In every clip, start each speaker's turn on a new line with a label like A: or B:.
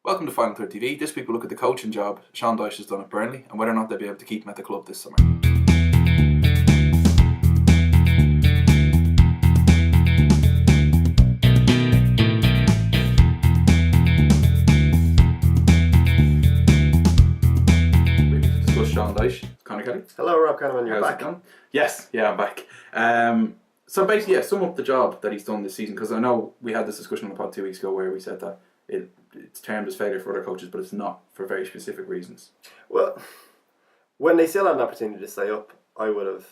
A: Welcome to Final Third TV. This week we'll look at the coaching job Sean Dyche has done at Burnley and whether or not they'll be able to keep him at the club this summer. To discuss Sean Dyche, Conor Kelly.
B: Hello, Rob Kahneman, you're
A: How's
B: back.
A: it going? Yes, yeah, I'm back. So basically, sum up the job that he's done this season, because I know we had this discussion on the pod 2 weeks ago where we said that it's termed as failure for other coaches, but it's not, for very specific reasons.
B: Well, when they still had an opportunity to stay up, I would have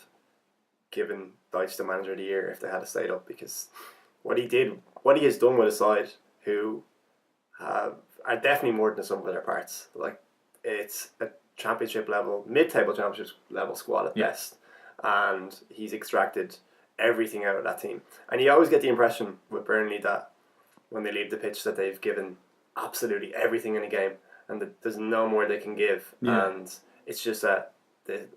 B: given Dyche the manager of the year if they had stayed up, because what he has done with a side who are definitely more than the sum of their parts. Like, it's a championship level, mid-table championship level squad at best, and he's extracted everything out of that team. And you always get the impression with Burnley that when they leave the pitch that they've given absolutely everything in a game and that there's no more they can give.
A: Yeah.
B: And it's just that the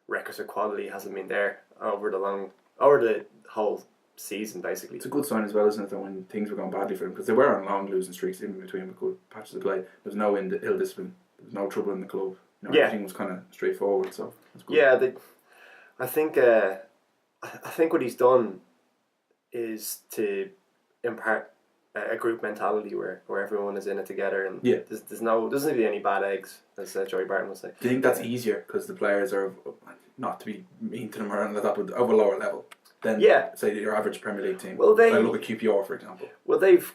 B: records of quality hasn't been there over the whole season, basically.
A: It's a good sign as well, isn't it, that when things were going badly for them, because they were on long losing streaks in between with good patches of play. There was no ill discipline, there was no trouble in the club. Everything was kind of straightforward, so that's good.
B: Yeah, I think what he's done is to impart a group mentality where everyone is in it together, and doesn't be any bad eggs, as Joey Barton would say.
A: Do you think that's easier because the players are, not to be mean to them or anything like that, but of a lower level than say your average Premier League team?
B: Well,
A: I look at QPR, for example.
B: Well, they've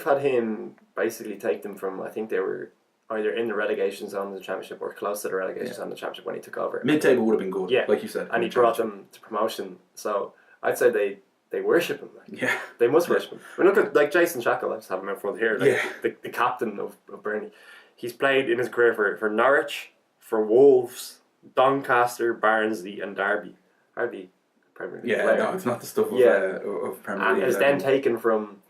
B: had him basically take them from, I think they were either in the relegation zone of the Championship or close to the relegation zone of the Championship when he took over.
A: Mid-table would have been good, like you said.
B: And he brought them to promotion. So I'd say they worship him. They must worship him. I mean, look at like Jason Shackle, I just have him in front here. The captain of Burnley. He's played in his career for Norwich, for Wolves, Doncaster, Barnsley and Derby. Hardly Premier League player.
A: No, it's not the stuff of Premier League.
B: And is then taken from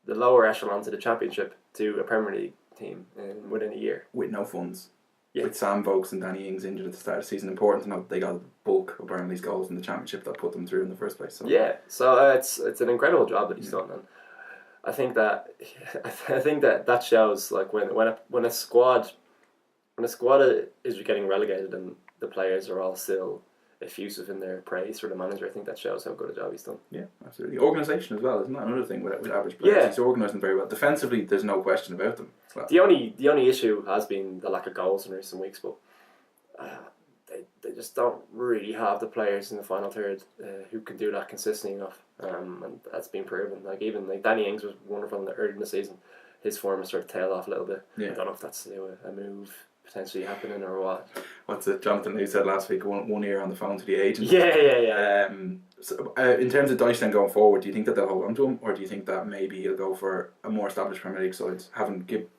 B: the lower echelon to the Championship to a Premier League team within a year.
A: With no funds. With Sam Vokes and Danny Ings injured at the start of the season. Important to note they got the bulk of Burnley's goals in the Championship that put them through in the first place. So.
B: Yeah, so it's an incredible job that he's done, and I think that shows, like when a squad is getting relegated and the players are all still effusive in their praise for the manager. I think that shows how good a job he's done. Yeah,
A: absolutely. Organisation as well, isn't that another thing with average players? He's organised them very well. Defensively, there's no question about them. Well,
B: the only issue has been the lack of goals in recent weeks, but they just don't really have the players in the final third who can do that consistently enough, and that's been proven. Even Danny Ings was wonderful early in the season. His form has sort of tailed off a little bit. I don't know if that's a move potentially happening or what.
A: What's it Jonathan Lee said last week, one ear on the phone to the agent. So, in terms of Dyche then going forward, do you think that they'll hold on to him, or do you think that maybe he'll go for a more established Premier League side,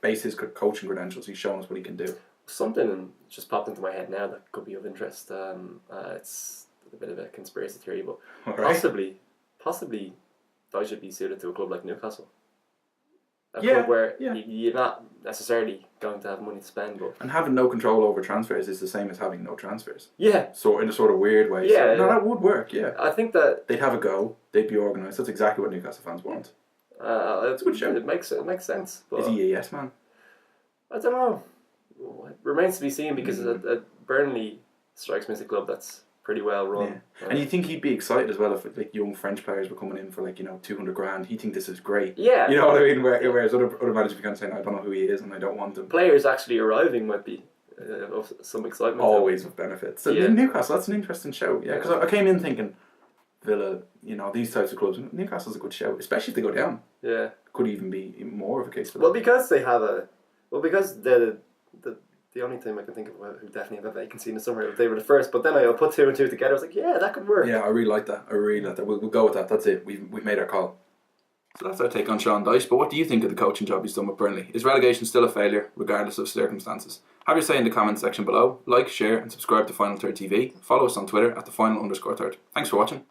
A: base his coaching credentials? He's shown us what he can do. Something
B: just popped into my head now that could be of interest. It's a bit of a conspiracy theory, but possibly Dyche should be suited to a club like Newcastle. A club where you're not necessarily going to have money to spend, but
A: and having no control over transfers is the same as having no transfers.
B: Yeah.
A: So in a sort of weird way.
B: Yeah.
A: So, that would work. Yeah.
B: I think that
A: they'd have a go. They'd be organised. That's exactly what Newcastle fans want.
B: It's a good show. It makes sense. But
A: is he a yes man?
B: I don't know. It remains to be seen, because Burnley strikes me as a club that's pretty well run.
A: Yeah. And you think he'd be excited as well if like young French players were coming in for 200 grand. He'd think this is great.
B: Yeah.
A: You know what I mean? Whereas other managers be kind of saying, I don't know who he is and I don't want him.
B: Players actually arriving might be of some excitement.
A: Always with benefits. So Newcastle, that's an interesting show. Yeah, because I came in thinking Villa, these types of clubs. Newcastle's a good show, especially if they go down.
B: Yeah.
A: Could even be more of a case for that.
B: Well, because they have because the only team I can think of who definitely have a vacancy in the summer, they were the first. But then I put two and two together. I was like, yeah, that could work.
A: Yeah, I really like that. We'll go with that. That's it. We've made our call. So that's our take on Sean Dyche. But what do you think of the coaching job he's done with Burnley? Is relegation still a failure, regardless of circumstances? Have your say in the comments section below. Like, share, and subscribe to Final Third TV. Follow us on Twitter at @the final_third. Thanks for watching.